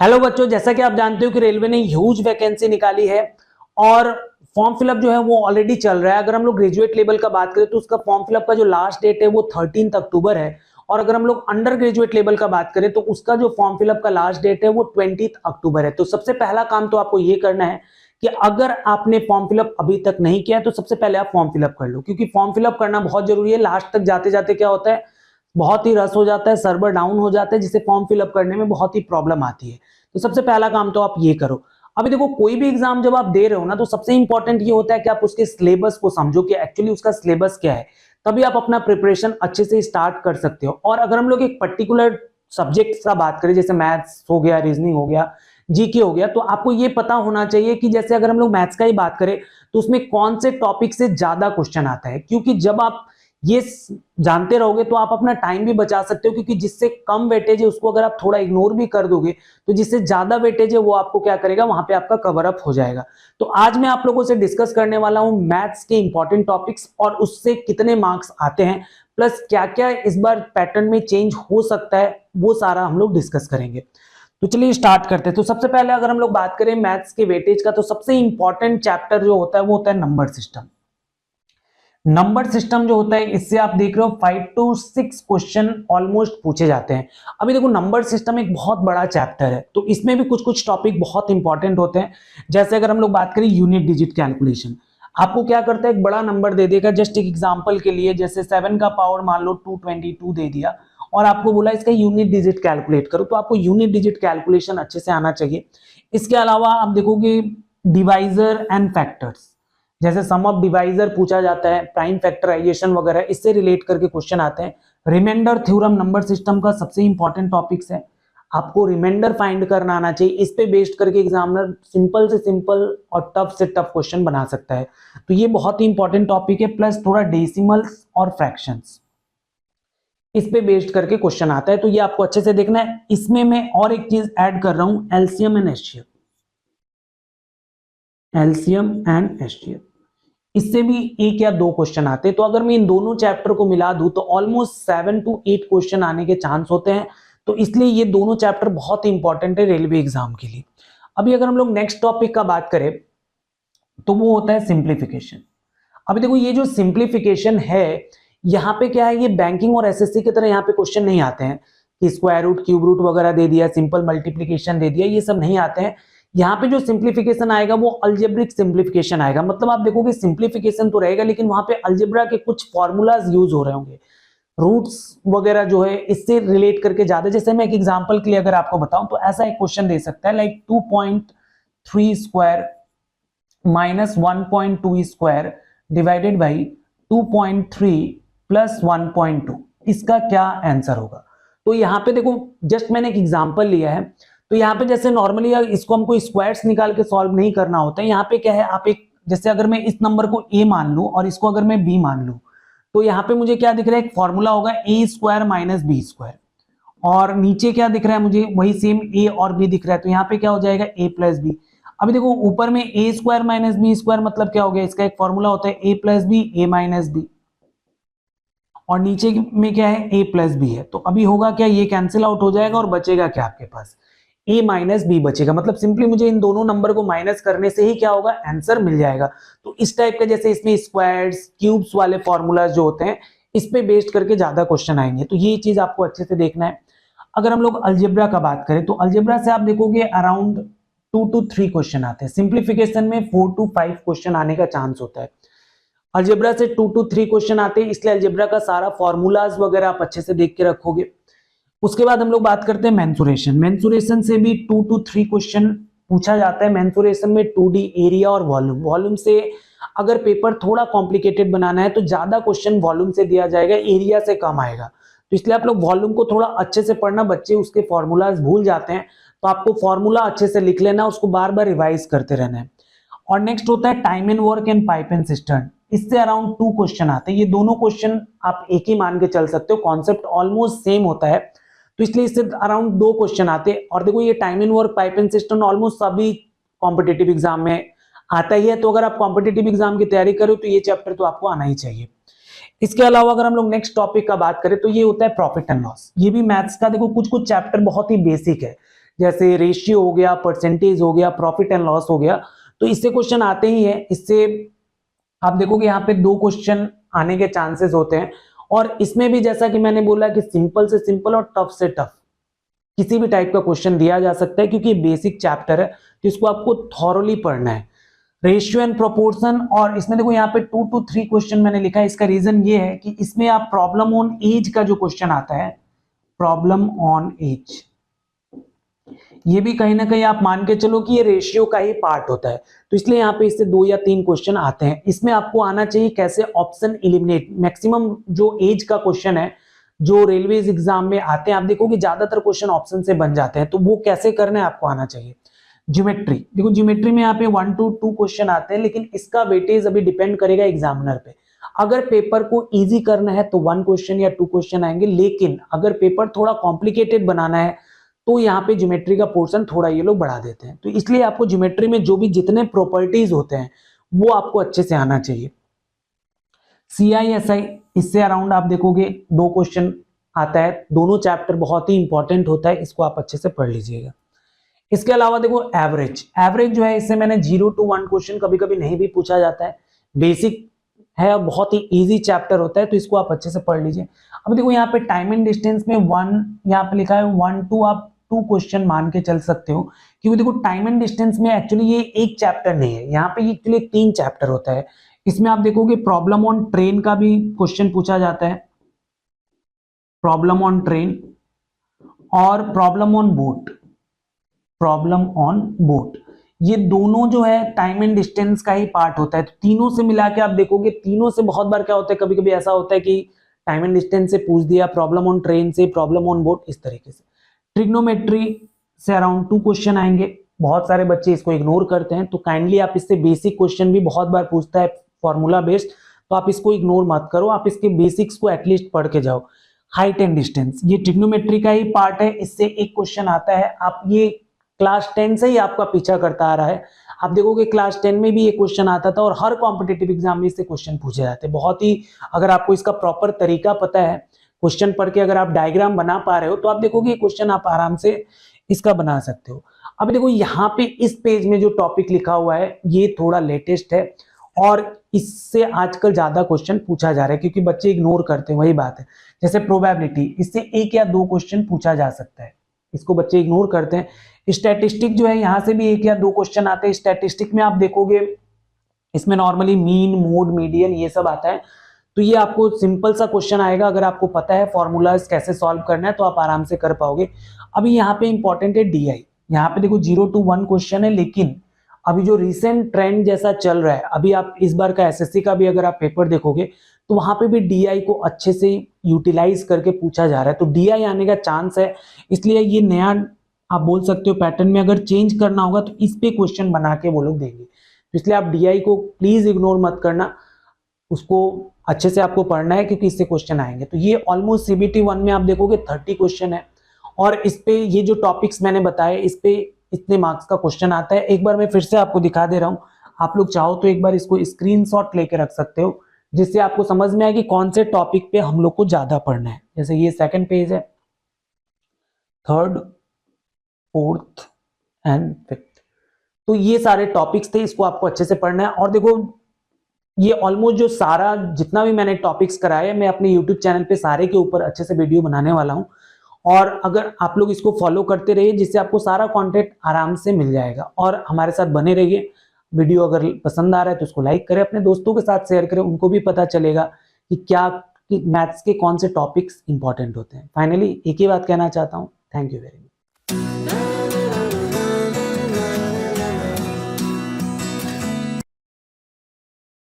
Hello बच्चों, जैसा कि आप जानते हो कि रेलवे ने ह्यूज वैकेंसी निकाली है और फॉर्म फिलअप जो है वो ऑलरेडी चल रहा है। अगर हम लोग ग्रेजुएट लेवल का बात करें तो उसका फॉर्म फिलअप का जो लास्ट डेट है वो 13 अक्टूबर है और अगर हम लोग अंडर ग्रेजुएट लेवल का बात करें तो उसका जो फॉर्म फिलअप का लास्ट डेट है वो 20 अक्टूबर है। तो सबसे पहला काम तो आपको ये करना है कि अगर आपने फॉर्म फिलअप अभी तक नहीं किया है तो सबसे पहले आप फॉर्म फिलअप कर लो, क्योंकि फॉर्म फिलअप करना बहुत जरूरी है। लास्ट तक जाते जाते क्या होता है, बहुत ही रस हो जाता है, सर्वर डाउन हो जाता है, जिससे फॉर्म फिलअप करने में बहुत ही प्रॉब्लम आती है। तो सबसे पहला काम तो आप ये करो। अभी देखो, कोई भी एग्जाम जब आप दे रहे हो ना तो सबसे इंपॉर्टेंट ये होता है कि आप उसके सिलेबस को समझो कि एक्चुअली उसका सिलेबस क्या है, तभी आप अपना प्रिपरेशन अच्छे से स्टार्ट कर सकते हो। और अगर हम लोग एक पर्टिकुलर सब्जेक्ट का बात करें, जैसे मैथ्स हो गया, रीजनिंग हो गया, जीके हो गया, तो आपको ये पता होना चाहिए कि जैसे अगर हम लोग मैथ्स का ही बात करें तो उसमें कौन से टॉपिक से ज्यादा क्वेश्चन आता है, क्योंकि जब आप ये जानते रहोगे तो आप अपना टाइम भी बचा सकते हो, क्योंकि जिससे कम वेटेज है उसको अगर आप थोड़ा इग्नोर भी कर दोगे तो जिससे ज्यादा वेटेज है वो आपको क्या करेगा, वहां पे आपका कवर अप हो जाएगा। तो आज मैं आप लोगों से डिस्कस करने वाला हूं मैथ्स के इंपॉर्टेंट टॉपिक्स और उससे कितने मार्क्स आते हैं, प्लस क्या क्या इस बार पैटर्न में चेंज हो सकता है, वो सारा हम लोग डिस्कस करेंगे। तो चलिए स्टार्ट करते हैं। तो सबसे पहले अगर हम लोग बात करें मैथ्स के वेटेज का, तो सबसे इंपॉर्टेंट चैप्टर जो होता है वो होता है नंबर सिस्टम। नंबर सिस्टम जो होता है, इससे आप देख रहे हो 5 to 6 क्वेश्चन ऑलमोस्ट पूछे जाते हैं। अभी देखो, नंबर सिस्टम एक बहुत बड़ा चैप्टर है, तो इसमें भी कुछ कुछ टॉपिक बहुत इंपॉर्टेंट होते हैं। जैसे अगर हम लोग बात करें यूनिट डिजिट कैलकुलेशन, आपको क्या करता है, एक बड़ा नंबर दे देगा। जस्ट एक एग्जांपल के लिए, जैसे 7 का पावर मान लो 222 दे दिया और आपको बोला इसका यूनिट डिजिट कैलकुलेट करो, तो आपको यूनिट डिजिट कैलकुलेशन अच्छे से आना चाहिए। इसके अलावा आप देखोगे डिवाइजर एंड फैक्टर्स, जैसे सम ऑफ डिवाइजर पूछा जाता है, प्राइम फैक्टराइजेशन वगैरह, इससे रिलेट करके क्वेश्चन आते हैं। रिमाइंडर थ्योरम नंबर सिस्टम का सबसे इंपॉर्टेंट टॉपिक्स है, आपको रिमाइंडर फाइंड करना आना चाहिए। इस पे बेस्ड करके एग्जामिनर सिंपल से सिंपल और टफ से टफ क्वेश्चन बना सकता है। तो ये बहुत ही इंपॉर्टेंट टॉपिक है, प्लस थोड़ा डेसिमल्स और फ्रैक्शंस, इस पे बेस्ड करके क्वेश्चन आता है, तो ये आपको अच्छे से देखना है। इसमें मैं और एक चीज ऐड कर रहा हूं, LCM and HCF, LCM and HCF, इससे भी एक या दो क्वेश्चन आते हैं। तो अगर मैं इन दोनों चैप्टर को मिला दूं तो ऑलमोस्ट 7 to 8 क्वेश्चन आने के चांस होते हैं। तो इसलिए ये दोनों चैप्टर बहुत इंपॉर्टेंट है रेलवे एग्जाम के लिए। अभी अगर हम लोग नेक्स्ट टॉपिक का बात करें तो वो होता है सिंप्लीफिकेशन। अभी देखो, ये जो सिंप्लीफिकेशन है, यहाँ पे क्या है, ये बैंकिंग और एसएससी की तरह यहाँ पे क्वेश्चन नहीं आते हैं कि स्क्वायर रूट, क्यूब रूट वगैरह दे दिया, सिंपल मल्टीप्लीकेशन दे दिया, ये सब नहीं आते हैं। यहाँ पे जो सिंप्लीफिकेशन आएगा वो अल्जेब्रिक सिंप्लीफिकेशन आएगा। मतलब आप देखोगे सिंप्लीफिकेशन तो रहेगा, लेकिन वहां पे अलजेब्रा के कुछ फॉर्मूलाज यूज हो रहे होंगे, रूट्स वगैरह जो है इससे रिलेट करके ज्यादा। जैसे मैं एक एग्जांपल के लिए अगर आपको बताऊं तो ऐसा एक क्वेश्चन दे सकता है, like 2.3 square minus 1.2 square divided by 2.3 plus 1.2, इसका क्या आंसर होगा। तो यहाँ पे देखो, जस्ट मैंने एक एग्जांपल लिया है। तो यहाँ पे जैसे नॉर्मली इसको हमको स्क्वायर्स निकाल के सॉल्व नहीं करना होता है। यहाँ पे क्या है, आप एक, जैसे अगर मैं इस नंबर को a मान लूं और इसको अगर मैं b मान लूं, तो यहाँ पे मुझे क्या दिख रहा है, एक फॉर्मूला होगा a square minus B square, और नीचे क्या दिख रहा है मुझे, वही सेम a और b दिख रहा है। तो यहाँ पे क्या हो जाएगा, a प्लस बी। अभी देखो, ऊपर में a square minus B square मतलब क्या हो गया, इसका एक फॉर्मूला होता है a plus B, a minus B, और नीचे में क्या है, a प्लस बी है। तो अभी होगा क्या, ये कैंसिल आउट हो जाएगा और बचेगा क्या आपके पास, a माइनस बी बचेगा। मतलब सिंपली मुझे इन दोनों नंबर को माइनस करने से ही क्या होगा, आंसर मिल जाएगा। तो इस टाइप का, जैसे इसमें स्क्वायर्स, क्यूब्स वाले फॉर्मूलाज जो होते हैं, इस पे बेस्ड करके ज्यादा क्वेश्चन आएंगे। तो ये चीज आपको अच्छे से देखना है। अगर हम लोग अलजेब्रा का बात करें तो अलजेब्रा से आप देखोगे अराउंड 2 to 3 क्वेश्चन आते हैं। सिंप्लीफिकेशन में 4 to 5 क्वेश्चन आने का चांस होता है। अलजेब्रा से 2 to 3 क्वेश्चन आते हैं, इसलिए अलजेब्रा का सारा फॉर्मूलाज वगैरह आप अच्छे से देख के रखोगे। उसके बाद हम लोग बात करते हैं मेंसुरेशन। मेंसुरेशन से भी 2 to 3 क्वेश्चन पूछा जाता है। मेंसुरेशन में 2D एरिया और वॉल्यूम, वॉल्यूम से अगर पेपर थोड़ा कॉम्प्लिकेटेड बनाना है तो ज्यादा क्वेश्चन वॉल्यूम से दिया जाएगा, एरिया से कम आएगा। तो इसलिए आप लोग वॉल्यूम को थोड़ा अच्छे से पढ़ना। बच्चे उसके फॉर्मूलाज भूल जाते हैं, तो आपको फॉर्मूला अच्छे से लिख लेना, उसको बार बार रिवाइज करते रहना है। और नेक्स्ट होता है time and work and pipe and system. इससे अराउंड 2 क्वेश्चन आते हैं। ये दोनों क्वेश्चन आप एक ही मान के चल सकते हो, कॉन्सेप्ट ऑलमोस्ट सेम होता है, तो इसलिए इससे अराउंड 2 क्वेश्चन आते हैं। और देखो, ये time and work, pipe and system almost सभी कॉम्पिटेटिव एग्जाम में आता ही है। तो अगर आप कॉम्पिटेटिव एग्जाम की तैयारी करो तो ये चैप्टर तो आपको आना ही चाहिए। इसके अलावा अगर हम लोग नेक्स्ट टॉपिक का बात करें तो ये होता है प्रॉफिट एंड लॉस। ये भी मैथ्स का, देखो कुछ कुछ चैप्टर बहुत ही बेसिक है। जैसे रेशियो हो गया, परसेंटेज हो गया, प्रॉफिट एंड लॉस हो गया, तो इससे क्वेश्चन आते ही है। इससे आप देखोगे यहाँ पे 2 क्वेश्चन आने के चांसेस होते हैं, और इसमें भी जैसा कि मैंने बोला कि सिंपल से सिंपल और टफ से टफ किसी भी टाइप का क्वेश्चन दिया जा सकता है, क्योंकि बेसिक चैप्टर है तो इसको आपको थॉरोली पढ़ना है। रेशियो एंड प्रोपोर्शन, और इसमें देखो यहाँ पे 2 to 3 क्वेश्चन मैंने लिखा है। इसका रीजन ये है कि इसमें आप प्रॉब्लम ऑन एज का जो क्वेश्चन आता है, प्रॉब्लम ऑन एज, ये भी कहीं ना कहीं आप मान के चलो कि ये रेशियो का ही पार्ट होता है, तो इसलिए यहाँ पे इससे 2 या 3 क्वेश्चन आते हैं। इसमें आपको आना चाहिए कैसे ऑप्शन एलिमिनेट। मैक्सिमम जो एज का क्वेश्चन है जो रेलवेज एग्जाम में आते हैं, आप देखोगे ज्यादातर क्वेश्चन ऑप्शन से बन जाते हैं, तो वो कैसे करना है आपको आना चाहिए। ज्योमेट्री, देखो ज्योमेट्री में यहाँ पे 1 to 2 क्वेश्चन आते हैं, लेकिन इसका वेटेज अभी डिपेंड करेगा एग्जामिनर पे। अगर पेपर को इजी करना है तो 1 क्वेश्चन या 2 क्वेश्चन आएंगे, लेकिन अगर पेपर थोड़ा कॉम्प्लिकेटेड बनाना है तो यहाँ पे ज्योमेट्री का पोर्शन थोड़ा ये लोग बढ़ा देते हैं। तो इसलिए आपको ज्योमेट्री में जो भी जितने प्रॉपर्टीज होते हैं वो आपको अच्छे से आना चाहिए। CISI, इससे अराउंड आप देखोगे 2 क्वेश्चन आता है, दोनों चैप्टर बहुत ही इंपॉर्टेंट होता है, इसको आप अच्छे से पढ़ लीजिएगा। इसके अलावा देखो एवरेज, एवरेज जो है इससे मैंने 0 to 1 क्वेश्चन कभी कभी नहीं भी पूछा जाता है, बेसिक है, बहुत ही इजी चैप्टर होता है, तो इसको आप अच्छे से पढ़ लीजिए। अब देखो यहाँ पे टाइम एंड डिस्टेंस में 1 यहाँ पे लिखा है 1 to आप 2 क्वेश्चन मान के चल सकते हो, क्योंकि देखो टाइम एंड डिस्टेंस में एक्चुअली ये एक चैप्टर नहीं है, यहाँ पे एक्चुअली 3 चैप्टर होता है। इसमें आप देखोगे प्रॉब्लम ऑन ट्रेन का भी क्वेश्चन पूछा जाता है, प्रॉब्लम ऑन ट्रेन, और problem on boat, problem on boat, ये दोनों जो है टाइम एंड डिस्टेंस का ही पार्ट होता है। तो तीनों से मिला के आप देखोगे, तीनों से बहुत बार क्या होता है, कभी कभी ऐसा होता है कि टाइम एंड डिस्टेंस से पूछ दिया, प्रॉब्लम ऑन ट्रेन से, प्रॉब्लम ऑन बोट, इस तरीके से। ट्रिग्नोमेट्री से अराउंड 2 क्वेश्चन आएंगे, बहुत सारे बच्चे इसको इग्नोर करते हैं, तो काइंडली आप इससे बेसिक क्वेश्चन भी बहुत बार पूछता है फॉर्मूला बेस्ड, तो आप इसको इग्नोर मत करो, आप इसके बेसिक्स को एटलीस्ट पढ़ के जाओ। हाइट एंड डिस्टेंस, ये ट्रिग्नोमेट्री का ही पार्ट है, इससे एक क्वेश्चन आता है। आप ये क्लास 10 से ही आपका पीछा करता आ रहा है, आप देखोगे क्लास 10 में भी ये क्वेश्चन आता था, और हर कॉम्पिटिटिव एग्जाम में इससे क्वेश्चन पूछे जाते हैं। बहुत ही, अगर आपको इसका प्रॉपर तरीका पता है, क्वेश्चन पढ़ के अगर आप डायग्राम बना पा रहे हो, तो आप देखोगे क्वेश्चन आप आराम से इसका बना सकते हो। अब देखो यहाँ पे इस पेज में जो टॉपिक लिखा हुआ है ये थोड़ा लेटेस्ट है, और इससे आजकल ज्यादा क्वेश्चन पूछा जा रहा है, क्योंकि बच्चे इग्नोर करते हैं, वही बात है। जैसे प्रोबेबिलिटी, इससे 1 या 2 क्वेश्चन पूछा जा सकता है, इसको बच्चे इग्नोर करते हैं। स्टैटिस्टिक जो है यहाँ से भी 1 या 2 क्वेश्चन आते हैं। स्टैटिस्टिक में आप देखोगे इसमें नॉर्मली मीन, मोड, मीडियन ये सब आता है, तो ये आपको सिंपल सा क्वेश्चन आएगा, अगर आपको पता है फॉर्मूलाज कैसे सॉल्व करना है तो आप आराम से कर पाओगे। अभी यहाँ पे इंपॉर्टेंट है DI, यहाँ पे देखो 0 to 1 क्वेश्चन है, लेकिन अभी जो रिसेंट ट्रेंड जैसा चल रहा है, अभी आप इस बार का SSC का भी अगर आप पेपर देखोगे तो वहां पे भी DI को अच्छे से यूटिलाइज करके पूछा जा रहा है, तो DI आने का चांस है। इसलिए ये नया आप बोल सकते हो पैटर्न में अगर चेंज करना होगा तो इस पे क्वेश्चन बना के वो लोग देंगे, तो इसलिए आप DI को प्लीज इग्नोर मत करना, उसको अच्छे से आपको पढ़ना है, क्योंकि इससे क्वेश्चन आएंगे। तो ये ऑलमोस्ट CBT 1 में आप देखोगे 30 क्वेश्चन है, और इस पे ये जो टॉपिक्स मैंने बताए इस पे इतने मार्क्स का क्वेश्चन आता है। एक बार मैं फिर से आपको दिखा दे रहा हूँ, आप लोग चाहो तो एक बार इसको स्क्रीनशॉट लेके रख सकते हो, जिससे आपको समझ में आए कि कौन से टॉपिक पे हम लोग को ज्यादा पढ़ना है। जैसे ये 2nd पेज है, 3rd, 4th एंड 5th, तो ये सारे टॉपिक्स थे, इसको आपको अच्छे से पढ़ना है। और देखो ये ऑलमोस्ट जो सारा जितना भी मैंने टॉपिक्स कराए, मैं अपने YouTube चैनल पे सारे के ऊपर अच्छे से वीडियो बनाने वाला हूँ, और अगर आप लोग इसको फॉलो करते रहिए, जिससे आपको सारा कंटेंट आराम से मिल जाएगा, और हमारे साथ बने रहिए। वीडियो अगर पसंद आ रहा है तो उसको लाइक करें, अपने दोस्तों के साथ शेयर करें, उनको भी पता चलेगा कि क्या मैथ्स के कौन से टॉपिक्स इंपॉर्टेंट होते हैं। फाइनली एक ही बात कहना चाहता हूँ, थैंक यू वेरी मच।